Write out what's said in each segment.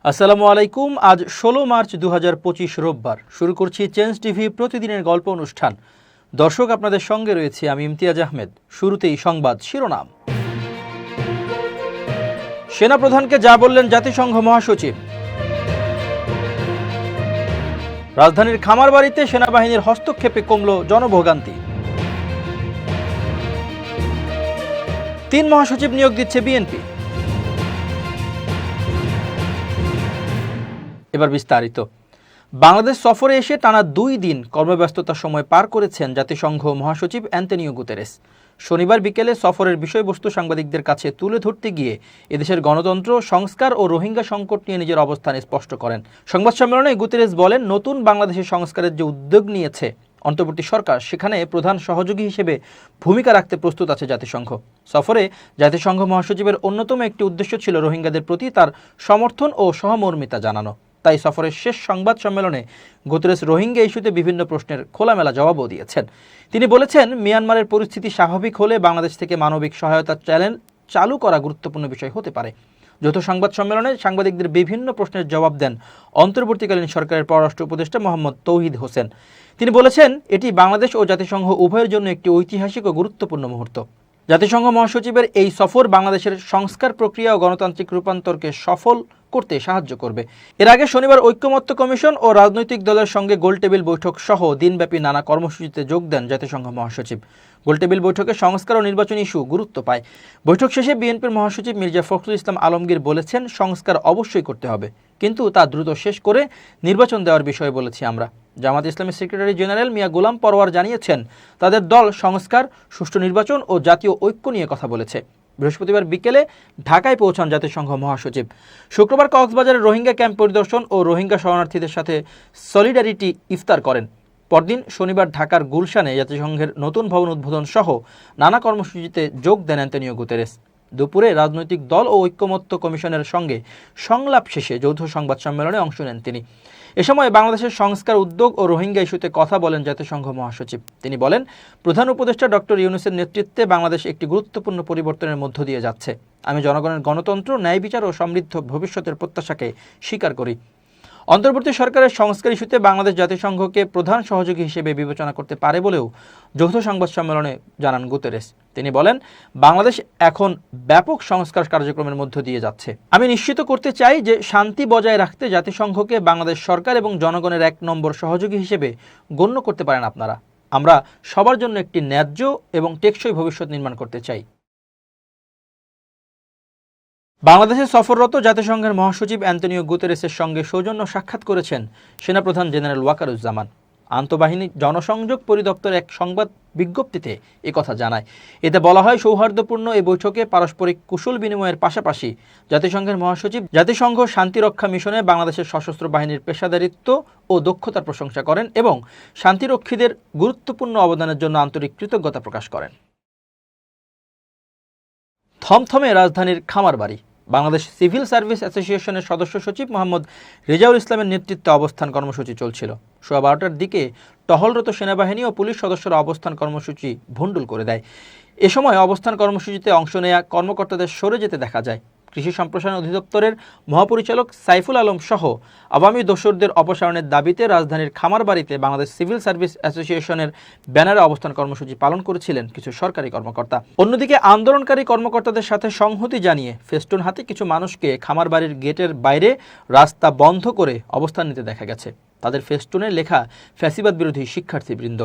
আসসালামু আলাইকুম। আজ ১৬ মার্চ ২০২৫ রোববার। শুরু করছি চেঞ্জ টিভি প্রতিদিনের গল্প অনুষ্ঠান। দর্শক, আপনাদের সঙ্গে রয়েছে আমি ইমতিয়াজ আহমেদ। শুরুতেই সংবাদ শিরোনাম। সেনাপ্রধানকে যা বললেন জাতিসংঘ মহাসচিব। রাজধানীর খামারবাড়িতে সেনাবাহিনীর হস্তক্ষেপে কমল জনভোগান্তি। ৩ মহাসচিব নিয়োগ দিচ্ছে বিএনপি। এবার বিস্তারিত। বাংলাদেশ সফরে এসে টানা ২ দিন কর্মব্যস্ততার সময় পার করেছেন জাতিসংঘ মহাসচিব অ্যান্তনিও গুতেরেস। শনিবার বিকেলে সফরের বিষয়বস্তু সাংবাদিকদের কাছে তুলে ধরতে গিয়ে এদেশের গণতন্ত্র, সংস্কার ও রোহিঙ্গা সংকট নিয়ে নিজের অবস্থান স্পষ্ট করেন। সংবাদ সম্মেলনে গুতেরেস বলেন, নতুন বাংলাদেশের সংস্কারের যে উদ্যোগ নিয়েছে অন্তর্বর্তী সরকার, সেখানে প্রধান সহযোগী হিসেবে ভূমিকা রাখতে প্রস্তুত আছে জাতিসংঘ। সফরে জাতিসংঘ মহাসচিবের অন্যতম একটি উদ্দেশ্য ছিল রোহিঙ্গাদের প্রতি তার সমর্থন ও সহমর্মিতা জানানো। তাই সফরের শেষ সংবাদ সম্মেলনে গুতেরেস রোহিঙ্গা ইস্যুতে বিভিন্ন প্রশ্নের খোলামেলা জবাবও দিয়েছেন। তিনি বলেছেন, মিয়ানমারের পরিস্থিতি স্বাভাবিক হলে বাংলাদেশ থেকে মানবিক সহায়তা চ্যানেল চালু করা গুরুত্বপূর্ণ বিষয় হতে পারে। যৌথ সংবাদ সম্মেলনে সাংবাদিকদের বিভিন্ন প্রশ্নের জবাব দেন অন্তর্বর্তীকালীন সরকারের পররাষ্ট্র উপদেষ্টা মোহাম্মদ তৌহিদ হোসেন। তিনি বলেছেন, এটি বাংলাদেশ ও জাতিসংঘ উভয়ের জন্য একটি ঐতিহাসিক ও গুরুত্বপূর্ণ মুহূর্ত। জাতিসংঘ মহাসচিবের এই সফর বাংলাদেশের সংস্কার প্রক্রিয়া ও গণতান্ত্রিক রূপান্তরকে সফল করতে সাহায্য করবে। এর আগে শনিবার ঐক্যমত্য কমিশন ও রাজনৈতিক দলের সঙ্গে গোলটেবিল বৈঠক সহ দিনব্যাপী নানা কর্মসূচিতে যোগ দেন জাতিসংঘ মহাসচিব। গোলটেবিল বৈঠকে সংস্কার ও নির্বাচনী ইস্যু গুরুত্ব পায়। বৈঠক শেষে বিএনপির মহাসচিব মির্জা ফখরুল ইসলাম আলমগীর বলেছেন, সংস্কার অবশ্যই করতে হবে, কিন্তু তা দ্রুত শেষ করে নির্বাচন দেওয়ার বিষয়ে বলেছি আমরা। জামাত ইসলামের সেক্রেটারি জেনারেল মিয়া গোলাম পরওয়ার জানিয়েছেন, তাদের দল সংস্কার, সুষ্ঠু নির্বাচন ও জাতীয় ঐক্য নিয়ে কথা বলেছে। বৃহস্পতিবার বিকেলে ঢাকায় পৌঁছান জাতিসংঘ মহাসচিব। শুক্রবার কক্সবাজারের রোহিঙ্গা ক্যাম্প পরিদর্শন ও রোহিঙ্গা শরণার্থীদের সাথে সলিডারিটি ইফতার করেন। পরদিন শনিবার ঢাকার গুলশানে জাতিসংঘের নতুন ভবন উদ্বোধন সহ নানা কর্মসূচিতে যোগ দেন অ্যান্তনিও গুতেরেস। দুপুরে রাজনৈতিক দল ও ঐক্যমত্য কমিশনের সঙ্গে সংলাপ শেষে যৌথ সংবাদ সম্মেলনে অংশ নেন তিনি। এ সময় বাংলাদেশের সংস্কার উদ্যোগ ও রোহিঙ্গা ইস্যুতে কথা বলেন জাতিসংঘ মহাসচিব। তিনি বলেন, প্রধান উপদেষ্টা ডক্টর ইউনূসের নেতৃত্বে বাংলাদেশ একটি গুরুত্বপূর্ণ পরিবর্তনের মধ্য দিয়ে যাচ্ছে। আমি জনগণের গণতন্ত্র, ন্যায় বিচার ও সমৃদ্ধ ভবিষ্যতের প্রত্যাশাকে স্বীকার করি। অন্তর্বর্তী সরকারের সংস্কার ইস্যুতে বাংলাদেশ জাতিসংঘকে প্রধান সহযোগী হিসেবে বিবেচনা করতে পারে বলেও যৌথ সংবাদ সম্মেলনে জানান গুতেরেস। তিনি বলেন, বাংলাদেশ এখন ব্যাপক সংস্কার কার্যক্রমের মধ্য দিয়ে যাচ্ছে। আমি নিশ্চিত করতে চাই যে শান্তি বজায় রাখতে জাতিসংঘকে বাংলাদেশ সরকার এবং জনগণের ১ নম্বর সহযোগী হিসেবে গণ্য করতে পারেন আপনারা। আমরা সবার জন্য একটি ন্যায্য এবং টেকসই ভবিষ্যৎ নির্মাণ করতে চাই। বাংলাদেশে সফররত জাতিসংঘের মহাসচিব অ্যান্তনিও গুতেরেসের সঙ্গে সৌজন্য সাক্ষাৎ করেছেন সেনাপ্রধান জেনারেল ওয়াকারুজ্জামান। আন্তঃবাহিনী জনসংযোগ পরিদপ্তর এক সংবাদ বিজ্ঞপ্তিতে একথা জানায়। এতে বলা হয়, সৌহার্দ্যপূর্ণ এই বৈঠকে পারস্পরিক কুশল বিনিময়ের পাশাপাশি জাতিসংঘের মহাসচিব জাতিসংঘ শান্তিরক্ষা মিশনে বাংলাদেশের সশস্ত্র বাহিনীর পেশাদারিত্ব ও দক্ষতার প্রশংসা করেন এবং শান্তিরক্ষীদের গুরুত্বপূর্ণ অবদানের জন্য আন্তরিক কৃতজ্ঞতা প্রকাশ করেন। থমথমে রাজধানীর খামারবাড়ি। বাংলাদেশ সিভিল সার্ভিস অ্যাসোসিয়েশনের সদস্য সচিব মোহাম্মদ রেজাউল ইসলামের নেতৃত্বে অবস্থান কর্মসূচি চলছিল। সোয়া ১২টার দিকে টহলরত সেনাবাহিনী ও পুলিশ সদস্যরা অবস্থান কর্মসূচি ভণ্ডুল করে দেয়। এ সময় অবস্থান কর্মসূচিতে অংশ নেয়া কর্মকর্তাদের সরে যেতে দেখা যায়। কৃষি সম্প্রসারণ অধিদপ্তরের মহাপরিচালক সাইফুল আলম সহ আওয়ামী দোসরদের অপসারণের দাবিতে রাজধানীর খামারবাড়িতে বাংলাদেশ সিভিল সার্ভিস অ্যাসোসিয়েশনের ব্যানারে অবস্থান কর্মসূচি পালন করেছিলেন কিছু সরকারি কর্মকর্তা। অন্যদিকে আন্দোলনকারী কর্মকর্তাদের সাথে সংহতি জানিয়ে ফেস্টুন হাতে কিছু মানুষকে খামারবাড়ির গেটের বাইরে রাস্তা বন্ধ করে অবস্থান নিতে দেখা গেছে। তাদের ফেস্টুনে লেখা ফ্যাসিবাদ বিরোধী শিক্ষার্থীবৃন্দ।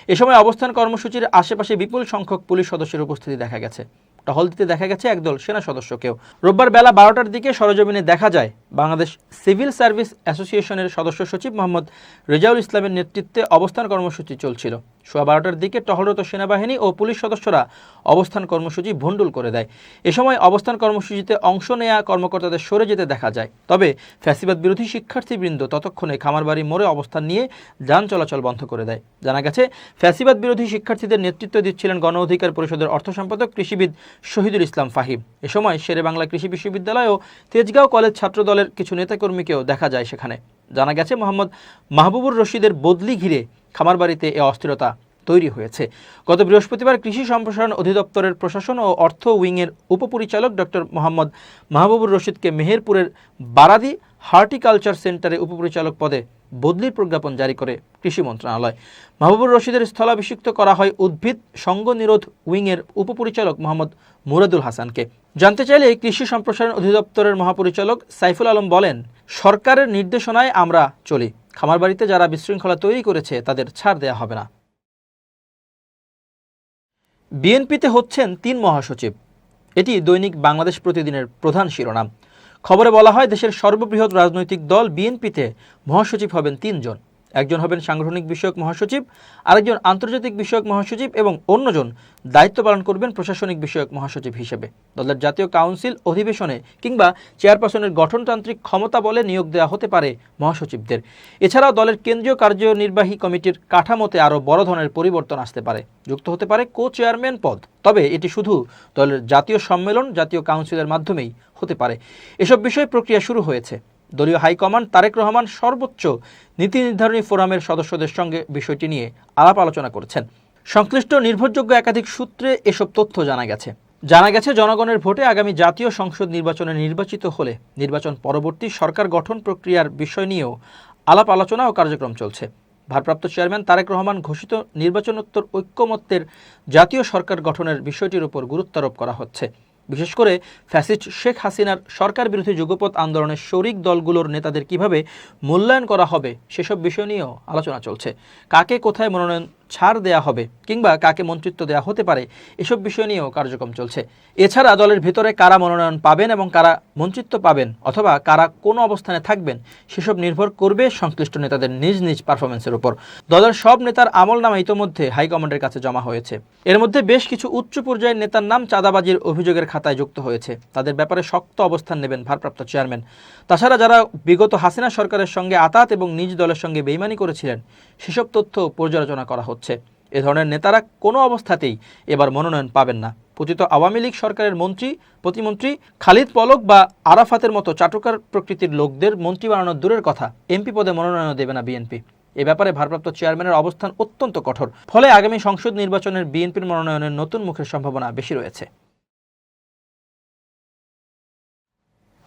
এ সময় অবস্থান কর্মসূচির আশেপাশে বিপুল সংখ্যক পুলিশ সদস্যের উপস্থিতি দেখা গেছে। টহল দিতে দেখা গেছে একদল সেনা সদস্যকেও। রোববার বেলা ১২টার দিকে সরেজমিনে দেখা যায় বাংলাদেশ সিভিল সার্ভিস অ্যাসোসিয়েশনের সদস্য সচিব মোহাম্মদ রেজাউল ইসলামের নেতৃত্বে অবস্থান কর্মসূচি চলছিল। সোয়া ১২টার দিকে টহলরত সেনাবাহিনী ও পুলিশ সদস্যরা অবস্থান কর্মসূচি ভণ্ডুল করে দেয়। এ সময় অবস্থান কর্মসূচিতে অংশ নেয়া কর্মকর্তাদের সরে যেতে দেখা যায়। তবে ফ্যাসিবাদ বিরোধী শিক্ষার্থীবৃন্দ ততক্ষণে খামারবাড়ি মোড়ে অবস্থান নিয়ে যান চলাচল বন্ধ করে দেয়। জানা গেছে, ফ্যাসিবাদ বিরোধী শিক্ষার্থীদের নেতৃত্ব দিচ্ছিলেন গণ অধিকার পরিষদের অর্থ সম্পাদক কৃষিবিদ শহীদুল ইসলাম ফাহিম। এ সময় শেরেবাংলা কৃষি বিশ্ববিদ্যালয় ও তেজগাঁও কলেজ ছাত্রদলের কিছু নেতাকর্মীকেও দেখা যায় সেখানে। জানা গেছে, মোহাম্মদ মাহবুবুর রশিদের বদলি ঘিরে খামারবাড়িতে এ অস্থিরতা তৈরি হয়েছে। গত বৃহস্পতিবার কৃষি সম্প্রসারণ অধিদপ্তরের প্রশাসন ও অর্থ উইংয়ের উপপরিচালক ডক্টর মোহাম্মদ মাহবুবুর রশিদকে মেহেরপুরের বারাদি হর্টিকালচার সেন্টারে উপপরিচালক পদে বদলির প্রজ্ঞাপন জারি করে কৃষি মন্ত্রণালয়। মাহবুবুর রশিদের স্থলাভিষিক্ত করা হয় উদ্ভিদ সঙ্গ নিরোধ উইংয়ের উপপরিচালক মোহাম্মদ মুরাদুল হাসানকে। জানতে চাইলে কৃষি সম্প্রসারণ অধিদপ্তরের মহাপরিচালক সাইফুল আলম বলেন, সরকারের নির্দেশনায় আমরা চলি। খামারবাড়িতে যারা বিশৃঙ্খলা তৈরি করেছে তাদের ছাড় দেয়া হবে না। বিএনপিতে হচ্ছেন ৩ মহাসচিব, এটি দৈনিক বাংলাদেশ প্রতিদিনের প্রধান শিরোনাম। খবরে বলা হয়, দেশের সর্ববৃহৎ রাজনৈতিক দল বিএনপিতে মহাসচিব হবেন ৩ জন। একজন হবেন সাংগঠনিক বিষয়ক মহাসচিব, আরেকজন আন্তর্জাতিক বিষয়ক মহাসচিব এবং অন্যজন দায়িত্ব পালন করবেন প্রশাসনিক বিষয়ক মহাসচিব হিসেবে। দলের জাতীয় কাউন্সিল অধিবেশনে কিংবা চেয়ারপারসনের গঠনতান্ত্রিক ক্ষমতা বলে নিয়োগ দেওয়া হতে পারে মহাসচিবদের। এছাড়াও দলের কেন্দ্রীয় কার্যনির্বাহী কমিটির কাঠামোতে আরও বড় ধরনের পরিবর্তন আসতে পারে। যুক্ত হতে পারে কো চেয়ারম্যান পদ, তবে এটি শুধু দলের জাতীয় সম্মেলন, জাতীয় কাউন্সিলের মাধ্যমেই হতে পারে। এসব বিষয়ে প্রক্রিয়া শুরু হয়েছে। দলীয় হাইকমান্ড তারেক রহমান সর্বোচ্চ নীতি নির্ধারণী ফোরামের সদস্যদের সঙ্গে বিষয়টি নিয়ে আলাপ আলোচনা করেছেন। সংশ্লিষ্ট নির্ভরযোগ্য একাধিক সূত্রে এসব তথ্য জানা গেছে জনগণের ভোটে আগামী জাতীয় সংসদ নির্বাচনে নির্বাচিত হলে নির্বাচন পরবর্তী সরকার গঠন প্রক্রিয়ার বিষয় নিয়েও আলাপ আলোচনা ও কার্যক্রম চলছে। ভারপ্রাপ্ত চেয়ারম্যান তারেক রহমান ঘোষিত নির্বাচনোত্তর ঐক্যমত্যের জাতীয় সরকার গঠনের বিষয়টির উপর গুরুত্বারোপ করা হচ্ছে। বিশেষ করে ফ্যাসিস্ট শেখ হাসিনার সরকার বিরোধী যুগপৎ আন্দোলনের শরিক দলগুলোর নেতাদের কিভাবে মূল্যায়ন করা হবে সেসব বিষয় নিয়েও আলোচনা চলছে। কাকে কোথায় মনোনয়ন ছাড় দেয়া হবে কিংবা কাকে মন্ত্রিত্ব দেওয়া হতে পারে এসব বিষয় নিয়েও কার্যক্রম চলছে। এছাড়া দলের ভিতরে কারা মনোনয়ন পাবেন এবং কারা মন্ত্রিত্ব পাবেন অথবা কারা কোন অবস্থানে থাকবেন সেসব নির্ভর করবে সংশ্লিষ্ট নেতাদের নিজ নিজ পারফরমেন্সের উপর। দলের সব নেতার আমলনামা ইতোমধ্যে হাইকমান্ডের কাছে জমা হয়েছে। এর মধ্যে বেশ কিছু উচ্চ পর্যায়ের নেতার নাম চাঁদাবাজির অভিযোগের খাতায় যুক্ত হয়েছে। তাদের ব্যাপারে শক্ত অবস্থান নেবেন ভারপ্রাপ্ত চেয়ারম্যান। তাছাড়া যারা বিগত হাসিনা সরকারের সঙ্গে আতাত এবং নিজ দলের সঙ্গে বেইমানি করেছিলেন সেসব তথ্য পর্যালোচনা করা হচ্ছে। এ ধরনের নেতারা কোনো অবস্থাতেই এবার মনোনয়ন পাবেন না। পতিত আওয়ামী লীগ সরকারের মন্ত্রী, প্রতিমন্ত্রী খালিদ পলক বা আরাফাতের মতো চাটুকার প্রকৃতির লোকদের মন্ত্রী বানানোর দূরের কথা, এমপি পদে মনোনয়ন দেবে না বিএনপি। এ ব্যাপারে ভারপ্রাপ্ত চেয়ারম্যানের অবস্থান অত্যন্ত কঠোর। ফলে আগামী সংসদ নির্বাচনের বিএনপির মনোনয়নের নতুন মুখের সম্ভাবনা বেশি রয়েছে।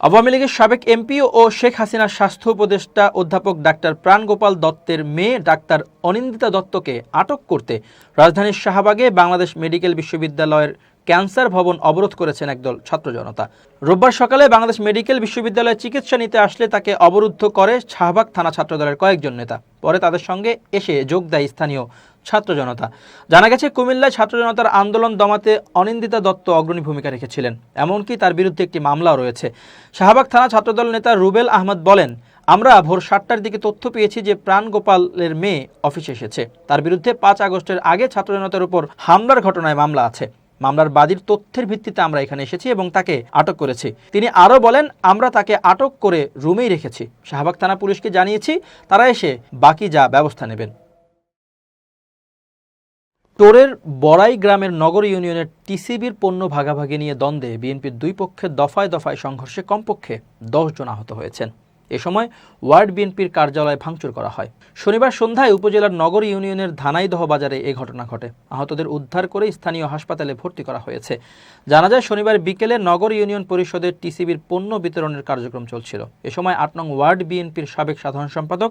আওয়ামী লীগের সাবেক এমপি ও শেখ হাসিনার স্বাস্থ্য উপদেষ্টা অধ্যাপক ডাক্তার প্রাণগোপাল দত্তের মেয়ে ডাক্তার অনিন্দিতা দত্তকে আটক করতে রাজধানীর শাহবাগে বাংলাদেশ মেডিকেল বিশ্ববিদ্যালয়ের ক্যান্সার ভবন অবরোধ করেছেন একদল ছাত্র জনতা। রোববার সকালে বাংলাদেশ মেডিকেল বিশ্ববিদ্যালয়ে চিকিৎসা নিতে আসলে তাকে অবরুদ্ধ করে শাহবাগ থানা ছাত্রদলের কয়েকজন নেতা। পরে তাদের সঙ্গে এসে যোগ দেয় স্থানীয় ছাত্র জনতা। জানা গেছে, কুমিল্লায় ছাত্র জনতার আন্দোলন দমাতে অনিন্দিতা দত্ত অগ্রণী ভূমিকা রেখেছিলেন। এমনকি তার বিরুদ্ধে একটি মামলাও রয়েছে। শাহবাগ থানা ছাত্রদল নেতা রুবেল আহমদ বলেন, আমরা ভোর 7টার দিকে তথ্য পেয়েছি যে প্রাণগোপালের মেয়ে অফিসে এসেছে। তার বিরুদ্ধে 5 আগস্টের আগে ছাত্র জনতার উপর হামলার ঘটনায় মামলা আছে। মামলার বাদীর তথ্যের ভিত্তিতে আমরা এখানে এসেছি এবং তাকে আটক করেছি। তিনি আরও বলেন, আমরা তাকে আটক করে রুমেই রেখেছি। শাহবাগ থানা পুলিশকে জানিয়েছি, তারা এসে বাকি যা ব্যবস্থা নেবেন। টোরের বড়াই গ্রামের নগর ইউনিয়নের টিসিবির পণ্য ভাগাভাগি নিয়ে দ্বন্দ্বে বিএনপির দুই পক্ষের দফায় দফায় সংঘর্ষে কমপক্ষে 10 জন আহত হয়েছেন। এ সময় ওয়ার্ড বিএনপির কার্যালয় ভাঙচুর করা হয়। শনিবার সন্ধ্যায় উপজেলার নগর ইউনিয়নের ধানাইদহ বাজারে এ ঘটনা ঘটে। আহতদের উদ্ধার করে স্থানীয় হাসপাতালে ভর্তি করা হয়েছে। জানা যায়, শনিবার বিকেলে নগর ইউনিয়ন পরিষদের টিসিবির পণ্য বিতরণের কার্যক্রম চলছিল। এ সময় 8 নং ওয়ার্ড বিএনপির সাবেক সাধারণ সম্পাদক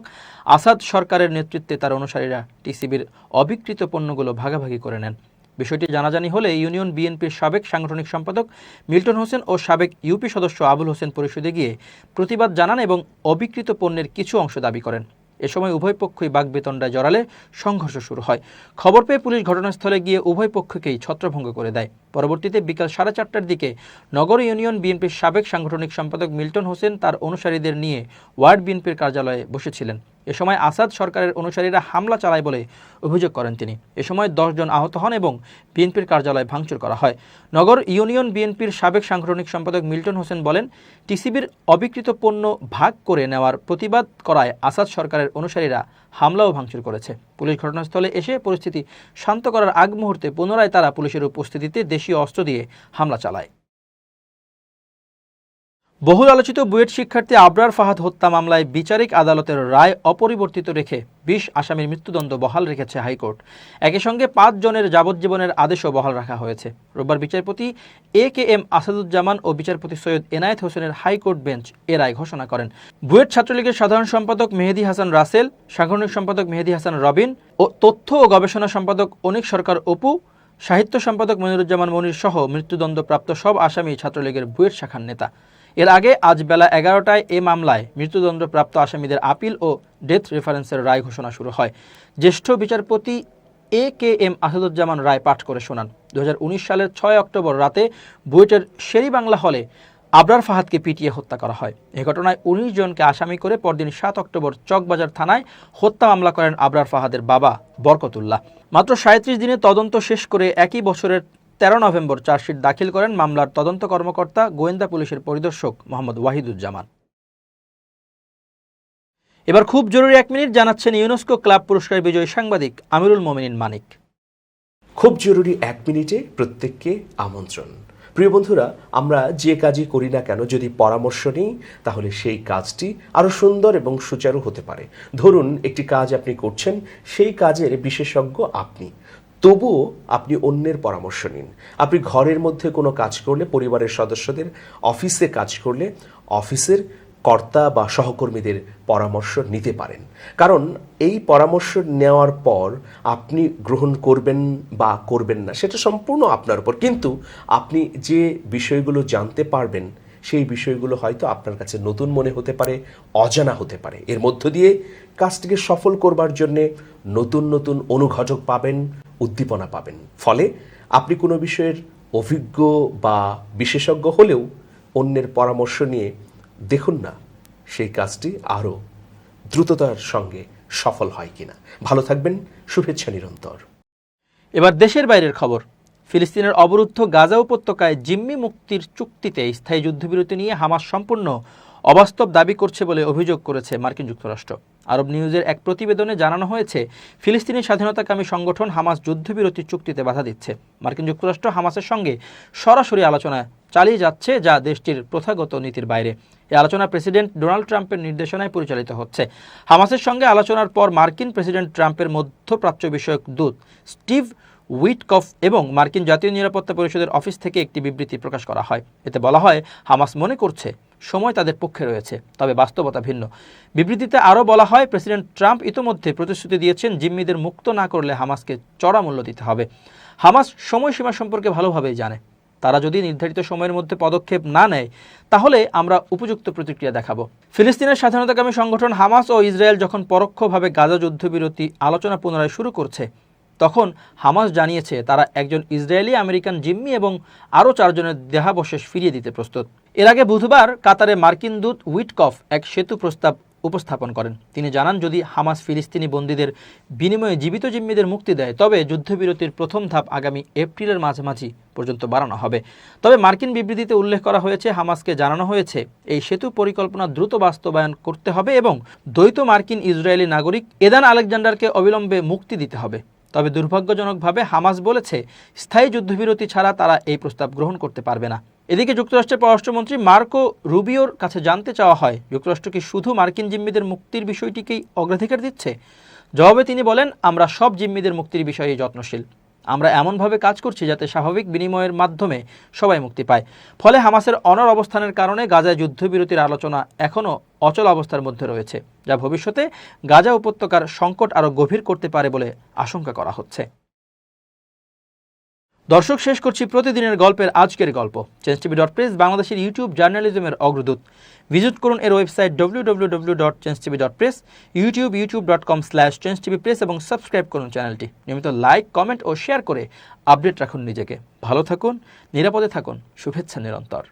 আসাদ সরকারের নেতৃত্বে তার অনুসারীরা টিসিবির অবিকৃত পণ্যগুলো ভাগাভাগি করে নেন। বিষয়টি জানাজানি হলে ইউনিয়ন বিএনপির সাবেক সাংগঠনিক সম্পাদক মিল্টন হোসেন ও সাবেক ইউপি সদস্য আবুল হোসেন পরিষদে গিয়ে প্রতিবাদ জানান এবং অবিকৃত পণ্যের কিছু অংশ দাবি করেন। এ সময় উভয় পক্ষই বাগবিতণ্ডায় জড়ালে সংঘর্ষ শুরু হয়। খবর পেয়ে পুলিশ ঘটনাস্থলে গিয়ে উভয় পক্ষকেই ছত্রভঙ্গ করে দেয়। পরবর্তীতে বিকাল 4:30টার দিকে নগর ইউনিয়ন বিএনপির সাবেক সাংগঠনিক সম্পাদক মিল্টন হোসেন তার অনুসারীদের নিয়ে ওয়ার্ড বিএনপির কার্যালয়ে বসেছিলেন। এ সময় আসাদ সরকারের অনুসারীরা হামলা চালায় বলে অভিযোগ করেন তিনি। এ সময় 10 জন আহত হন এবং বিএনপির কার্যালয় ভাঙচুর করা হয়। নগর ইউনিয়ন বিএনপির সাবেক সাংগঠনিক সম্পাদক মিল্টন হোসেন বলেন, টিসিবির অবিকৃত পণ্য ভাগ করে নেওয়ার প্রতিবাদ করায় আসাদ সরকারের অনুসারীরা হামলা ও ভাঙচুর করেছে। পুলিশ ঘটনাস্থলে এসে পরিস্থিতি শান্ত করার আগ মুহূর্তে পুনরায় তারা পুলিশের উপস্থিতিতে দেশীয় অস্ত্র দিয়ে হামলা চালায়। বহুল আলোচিত বুয়েট শিক্ষার্থী আবরার ফাহাদ হত্যা মামলায় বিচারিক আদালতের রায় অপরিবর্তিত রেখে ২০ আসামির মৃত্যুদণ্ড বহাল রেখেছে হাইকোর্ট। একই সঙ্গে ৫ জনের যাবজ্জীবনের আদেশও বহাল রাখা হয়েছে। রোববার বিচারপতি AKM আসাদুজ্জামান ও বিচারপতি সৈয়দ এনায়েত হোসেনের হাইকোর্ট বেঞ্চ এ রায় ঘোষণা করেন। বুয়েট ছাত্রলীগের সাধারণ সম্পাদক মেহেদী হাসান রাসেল, সাংগঠনিক সম্পাদক মেহেদী হাসান রবিন ও তথ্য ও গবেষণা সম্পাদক অনিক সরকার অপু, সাহিত্য সম্পাদক মনিরুজ্জামান মনির সহ মৃত্যুদণ্ডপ্রাপ্ত সব আসামি ছাত্রলীগের বুয়েট শাখার নেতা। এর আগে আজ বেলা ১১টায় এ মামলায় মৃত্যুদণ্ডপ্রাপ্ত আসামিদের আপিল ও ডেথ রেফারেন্সের রায় ঘোষণা শুরু হয়। জ্যেষ্ঠ বিচারপতি AKM আসাদুজ্জামান রায় পাঠ করে শোনান। ২০১৯ সালের ৬ অক্টোবর রাতে বুয়েটের শেরেবাংলা হলে আবরার ফাহাদকে পিটিয়ে হত্যা করা হয়। এ ঘটনায় ১৯ জনকে আসামি করে পরদিন ৭ অক্টোবর চকবাজার থানায় হত্যা মামলা করেন আবরার ফাহাদের বাবা বরকতুল্লাহ। মাত্র ৩৭ দিনে তদন্ত শেষ করে একই বছরের ১৩ নভেম্বর চার্জশিট দাখিল করেন মামলার তদন্ত কর্মকর্তা গোয়েন্দা পুলিশের পরিদর্শক মোহাম্মদ ওয়াহিদুজ্জামান। এবার খুব জরুরি ১ মিনিট জানাচ্ছেন ইউনেস্কো ক্লাব পুরস্কার বিজয়ী সাংবাদিক আমিরুল মোমিনিন মানিক। খুব জরুরি ১ মিনিটে প্রত্যেককে আমন্ত্রণ। প্রিয় বন্ধুরা, আমরা যে কাজই করি না কেন যদি পরামর্শ নিই তাহলে সেই কাজটি আরও সুন্দর এবং সুচারু হতে পারে। ধরুন একটি কাজ আপনি করছেন, সেই কাজের বিশেষজ্ঞ আপনি, তবুও আপনি অন্যের পরামর্শ নিন। আপনি ঘরের মধ্যে কোনো কাজ করলে, পরিবারের সদস্যদের, অফিসে কাজ করলে অফিসের কর্তা বা সহকর্মীদের পরামর্শ নিতে পারেন। কারণ এই পরামর্শ নেওয়ার পর আপনি গ্রহণ করবেন বা করবেন না সেটা সম্পূর্ণ আপনার উপর, কিন্তু আপনি যে বিষয়গুলো জানতে পারবেন সেই বিষয়গুলো হয়তো আপনার কাছে নতুন মনে হতে পারে, অজানা হতে পারে। এর মধ্য দিয়ে কাজটিকে সফল করবার জন্যে নতুন নতুন অনুঘটক পাবেন, উদ্দীপনা পাবেন। ফলে আপনি কোনো বিষয়ের অভিজ্ঞ বা বিশেষজ্ঞ হলেও অন্যের পরামর্শ নিয়ে দেখুন না সেই কাজটি আরও দ্রুততার সঙ্গে সফল হয় কিনা। ভালো থাকবেন, শুভেচ্ছা নিরন্তর। এবার দেশের বাইরের খবর। ফিলিস্তিনের অবরুদ্ধ গাজা উপত্যকায় জিম্মি মুক্তির চুক্তিতে স্থায়ী যুদ্ধবিরতি নিয়ে হামাস সম্পূর্ণ অবাস্তব দাবি করছে বলে অভিযোগ করেছে মার্কিন যুক্তরাষ্ট্র। আরব নিউজের এক প্রতিবেদনে জানানো হয়েছে, ফিলিস্তিনি স্বাধীনতাকামী সংগঠন হামাস যুদ্ধবিরতি চুক্তিতে বাধা দিচ্ছে। মার্কিন যুক্তরাষ্ট্র হামাসের সঙ্গে সরাসরি আলোচনা চালিয়ে যাচ্ছে, যা দেশটির প্রথাগত নীতির বাইরে। এই আলোচনা প্রেসিডেন্ট ডোনাল্ড ট্রাম্পের নির্দেশনায় পরিচালিত হচ্ছে। হামাসের সঙ্গে আলোচনার পর মার্কিন প্রেসিডেন্ট ট্রাম্পের মধ্যপ্রাচ্য বিষয়ক দূত স্টিভ উইটকফ এবং মার্কিন জাতীয় নিরাপত্তা পরিষদের অফিস থেকে একটি বিবৃতি প্রকাশ করা হয়। এতে বলা হয়, হামাস মনে করছে সময় তাদের পক্ষে রয়েছে, তবে বাস্তবতা ভিন্ন। বিবৃতিতে আরও বলা হয়, প্রেসিডেন্ট ট্রাম্প ইতোমধ্যে প্রতিশ্রুতি দিয়েছেন জিম্মিদের মুক্ত না করলে হামাসকে চড়া মূল্য দিতে হবে। হামাস সময়সীমা সম্পর্কে ভালোভাবেই জানে। তারা যদি নির্ধারিত সময়ের মধ্যে পদক্ষেপ না নেয় তাহলে আমরা উপযুক্ত প্রতিক্রিয়া দেখাবো। ফিলিস্তিনের স্বাধীনতাকামী সংগঠন হামাস ও ইসরায়েল যখন পরোক্ষভাবে গাজা যুদ্ধবিরতি আলোচনা পুনরায় শুরু করছে, তখন হামাস জানিয়েছে তারা একজন ইসরায়েলি আমেরিকান জিম্মি এবং আরও 4 জনের দেহাবশেষ ফিরিয়ে দিতে প্রস্তুত। এর আগে বুধবার কাতারে মার্কিন দূত উইটকফ এক সেতু প্রস্তাব উপস্থাপন করেন। তিনি জানান, যদি হামাস ফিলিস্তিনি বন্দীদের বিনিময়ে জীবিত জিম্মিদের মুক্তি দেয় তবে যুদ্ধবিরতির প্রথম ধাপ আগামী এপ্রিলের মাঝামাঝি পর্যন্ত বাড়ানো হবে। তবে মার্কিন বিবৃতিতে উল্লেখ করা হয়েছে, হামাসকে জানানো হয়েছে এই সেতু পরিকল্পনা দ্রুত বাস্তবায়ন করতে হবে এবং দ্বৈত মার্কিন ইসরায়েলি নাগরিক এদান আলেকজান্ডারকে অবিলম্বে মুক্তি দিতে হবে। তবে দুর্ভাগ্যজনকভাবে হামাস বলেছে, স্থায়ী যুদ্ধবিরতি ছাড়া তারা এই প্রস্তাব গ্রহণ করতে পারবে না। এদিকে যুক্তরাষ্ট্রের পররাষ্ট্রমন্ত্রী মার্কো রুবিওর কাছে জানতে চাওয়া হয়, যুক্তরাষ্ট্র কি শুধু মার্কিন জিম্মিদের মুক্তির বিষয়টিকেই অগ্রাধিকার দিচ্ছে? জবাবে তিনি বলেন, আমরা সব জিম্মিদের মুক্তির বিষয়ে যত্নশীল। আমরা এমনভাবে কাজ করছি যাতে স্বাভাবিক বিনিময়ের মাধ্যমে সবাই মুক্তি পায়। ফলে হামাসের অনড় অবস্থানের কারণে গাজায় যুদ্ধবিরতির আলোচনা এখনও অচল অবস্থার মধ্যে রয়েছে, যা ভবিষ্যতে গাজা উপত্যকার সংকট আরও গভীর করতে পারে বলে আশঙ্কা করা হচ্ছে। দর্শক, শেষ করছি প্রতিদিনের গল্পের আজকের গল্প। changetv.press বাংলাদেশের ইউটিউব জার্নালিজমের অগ্রদূত। ভিজিট করুন এর ওয়েবসাইট www.changetv.press, ইউটিউব youtube.com/changetvpress এবং সাবস্ক্রাইব করুন চ্যানেলটি। নিয়মিত লাইক, কমেন্ট ও শেয়ার করে আপডেট রাখুন নিজেকে। ভালো থাকুন, নিরাপদে থাকুন, শুভেচ্ছা নিরন্তর।